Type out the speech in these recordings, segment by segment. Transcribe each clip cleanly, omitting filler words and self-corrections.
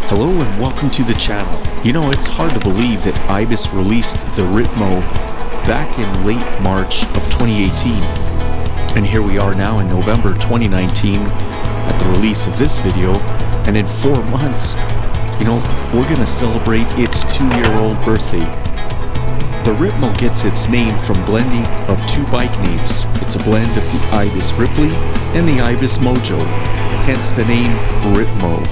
Hello and welcome to the channel. You know, it's hard to believe that Ibis released the Ripmo back in late March of 2018. And here we are now in November 2019 at the release of this video, and in 4 months, you know, we're gonna celebrate its 2-year-old birthday. The Ripmo gets its name from blending of two bike names. It's a blend of the Ibis Ripley and the Ibis Mojo, hence the name Ripmo.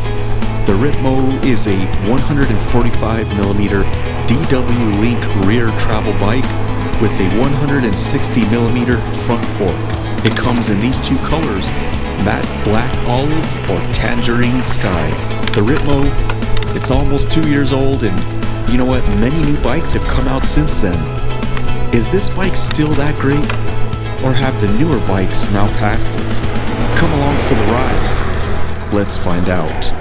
The Ripmo is a 145mm DW Link rear travel bike with a 160mm front fork. It comes in these two colors, matte black olive or tangerine sky. The Ripmo, it's almost 2 years old, and you know what? Many new bikes have come out since then. Is this bike still that great? Or have the newer bikes now passed it? Come along for the ride. Let's find out.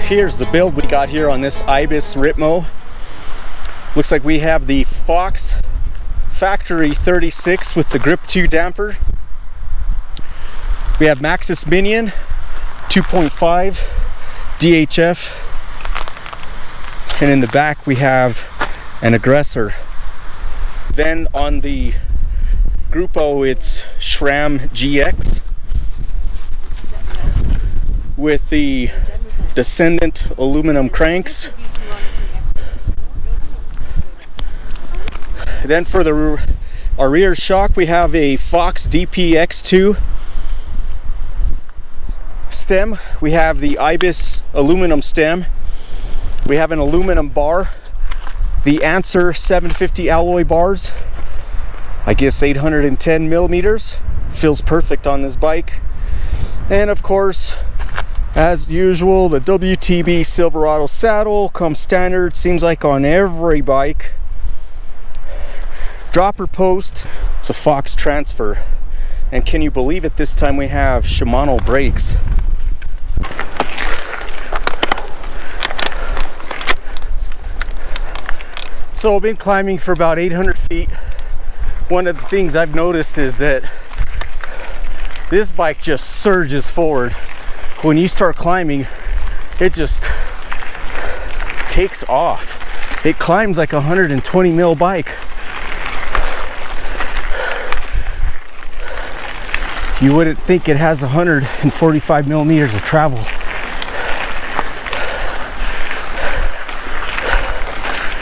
Here's the build we got here on this Ibis Ripmo. Looks like we have the Fox Factory 36 with the Grip 2 damper. We have Maxxis Minion 2.5 DHF. And in the back we have an Aggressor. Then on the Grupo it's SRAM GX with the Descendant aluminum cranks. Then for our rear shock we have a Fox DPX2 stem. We have the Ibis aluminum stem. We have an aluminum bar, the Answer 750 alloy bars, I guess 810mm, feels perfect on this bike. And of course, as usual, the WTB Silverado saddle comes standard, seems like on every bike. Dropper post, it's a Fox transfer. And can you believe it, this time we have Shimano brakes. So I've been climbing for about 800 feet. One of the things I've noticed is that this bike just surges forward. When you start climbing, it just takes off. It climbs like a 120mm bike. You wouldn't think it has 145mm of travel.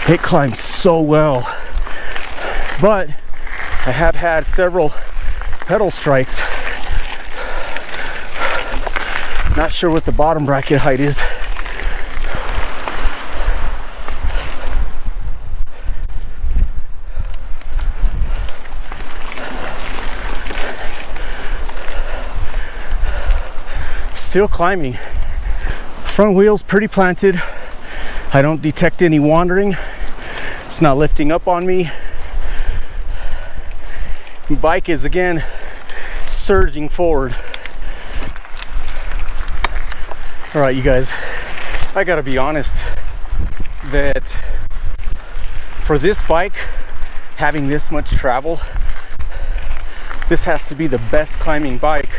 It climbs so well. But I have had several pedal strikes. Not sure what the bottom bracket height is. Still climbing. Front wheel's pretty planted. I don't detect any wandering. It's not lifting up on me. Bike is again surging forward. All right, you guys, I gotta be honest that for this bike, having this much travel, this has to be the best climbing bike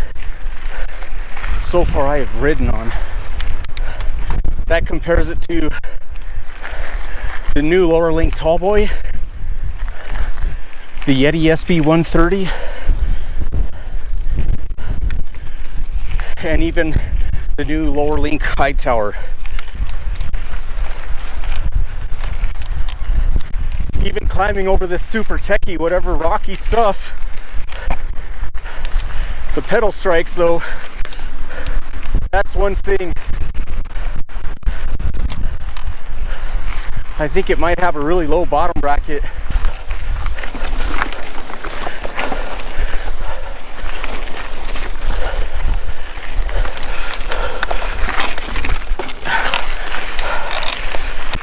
so far I have ridden on. That compares it to the new lower link tallboy, the Yeti SB 130, and even the new lower link high tower. Even climbing over this super techie, whatever rocky stuff, the pedal strikes though, that's one thing. I think it might have a really low bottom bracket.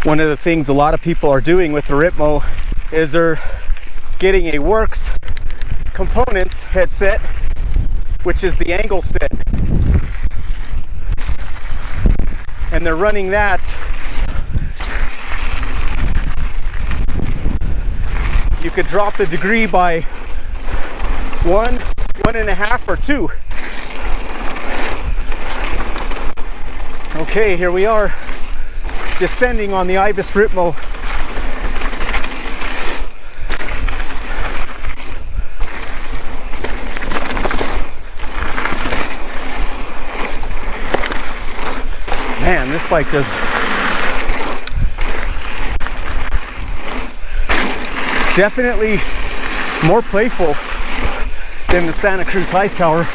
One of the things a lot of people are doing with the Ripmo is they're getting a Works Components headset, which is the angle set. And they're running that you could drop the degree by 1, 1.5, or 2. Okay, here we are. descending on the Ibis Ripmo. Man, this bike does definitely more playful than the Santa Cruz High Tower.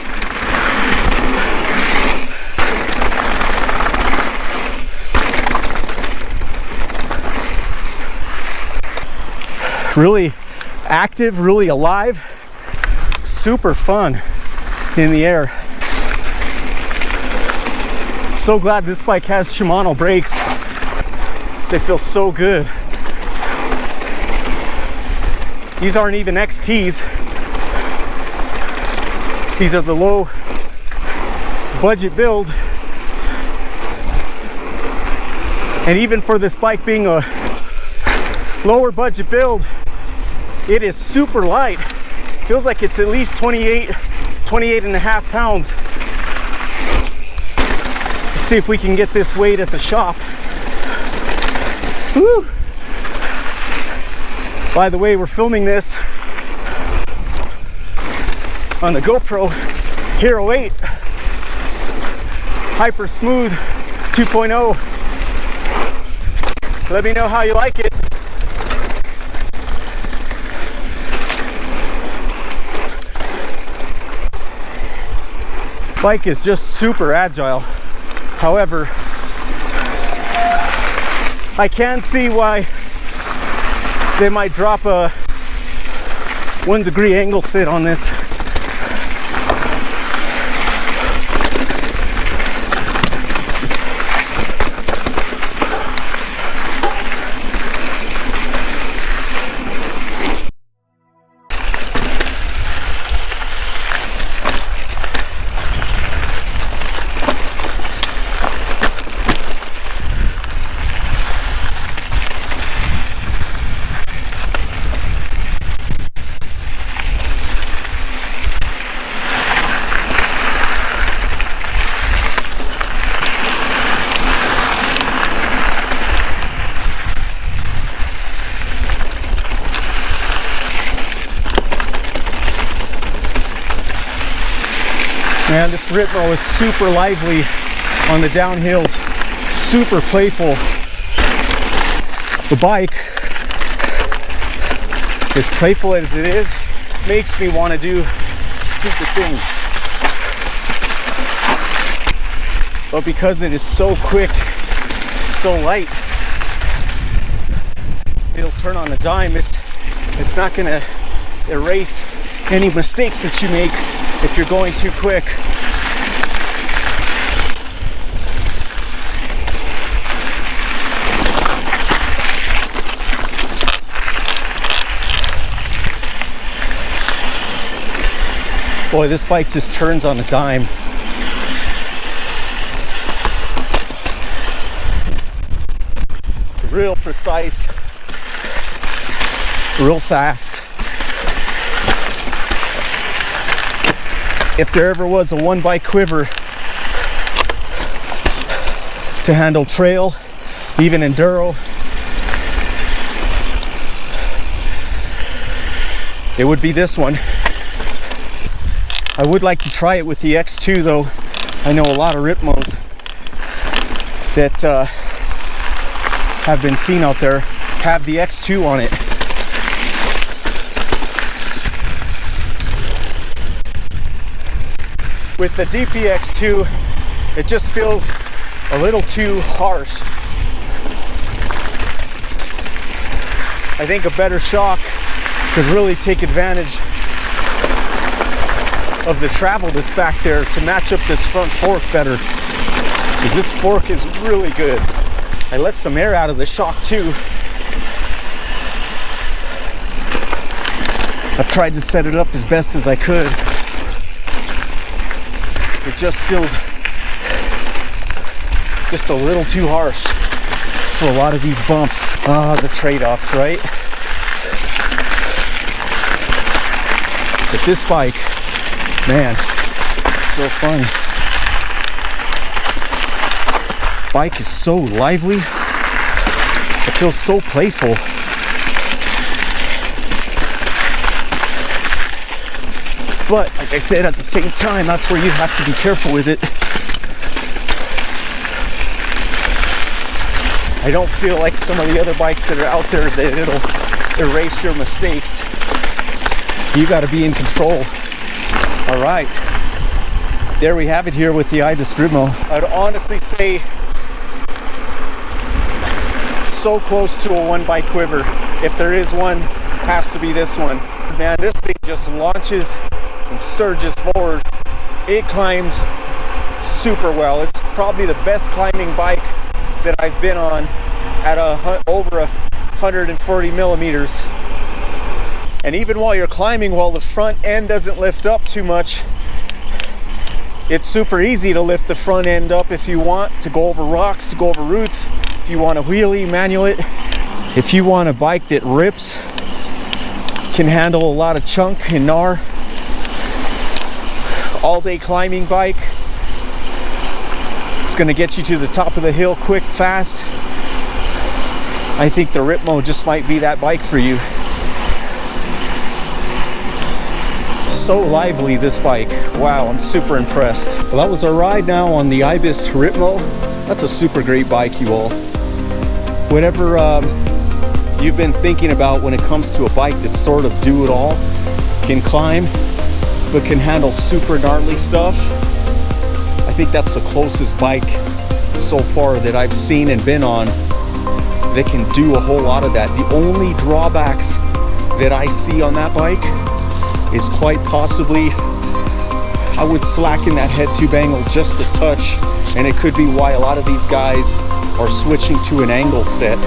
Really active, really alive, super fun in the air. So glad this bike has Shimano brakes. They feel so good. These aren't even XTs. These are the low budget build. And even for this bike being a lower budget build, it is super light. Feels like it's at least 28 and a half pounds. Let's see if we can get this weight at the shop. Woo. By the way, we're filming this on the GoPro Hero 8 Hyper Smooth 2.0. Let me know how you like it. Bike is just super agile. However, I can see why they might drop a 1 degree angle sit on this. Man, this Ripmo is super lively on the downhills, super playful. The bike, as playful as it is, makes me want to do stupid things. But because it is so quick, so light, it'll turn on a dime. It's not gonna erase any mistakes that you make if you're going too quick. Boy, this bike just turns on a dime. Real precise, real fast. If there ever was a one bike quiver to handle trail, even enduro, it would be this one. I would like to try it with the X2 though. I know a lot of Ripmos that have been seen out there have the X2 on it. With the DPX2, it just feels a little too harsh. I think a better shock could really take advantage of the travel that's back there to match up this front fork better, because this fork is really good. I let some air out of the shock too. I've tried to set it up as best as I could. It just feels just a little too harsh for a lot of these bumps. The trade-offs, right? But this bike, man, it's so fun. Bike is so lively, It feels so playful. But like I said, at the same time, that's where you have to be careful with it. I don't feel like some of the other bikes that are out there that it'll erase your mistakes. You got to be in control. All right, there we have it here with the Ibis Ripmo. I'd honestly say so close to a one bike quiver. If there is one, has to be this one. Man, this thing just launches and surges forward. It climbs super well. It's probably the best climbing bike that I've been on at over 140 millimeters. And even while you're climbing, while the front end doesn't lift up too much, it's super easy to lift the front end up if you want to go over rocks, to go over roots. If you want to wheelie, manual it. If you want a bike that rips, can handle a lot of chunk and gnar, all-day climbing bike. It's going to get you to the top of the hill quick, fast. I think the Ripmo just might be that bike for you. So lively, this bike. Wow, I'm super impressed. Well, that was our ride now on the Ibis Ripmo. That's a super great bike, you all. Whatever you've been thinking about when it comes to a bike that's sort of do-it-all, can climb, but can handle super gnarly stuff, I think that's the closest bike so far that I've seen and been on that can do a whole lot of that. The only drawbacks that I see on that bike is quite possibly I would slacken that head tube angle just a touch, and it could be why a lot of these guys are switching to an angle set,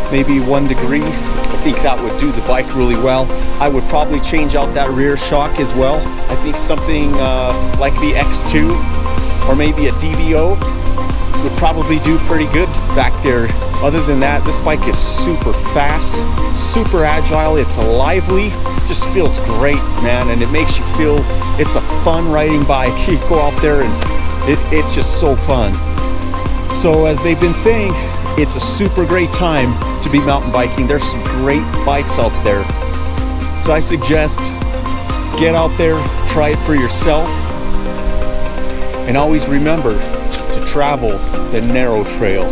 maybe 1 degree. I think that would do the bike really well. I would probably change out that rear shock as well. I think something like the X2 or maybe a DVO would probably do pretty good back there. Other than that, this bike is super fast, super agile, it's lively, just feels great, man, and it makes you feel it's a fun riding bike. You go out there and it's just so fun. So as they've been saying, it's a super great time to be mountain biking. There's some great bikes out there. So I suggest get out there, try it for yourself, and always remember to travel the narrow trail.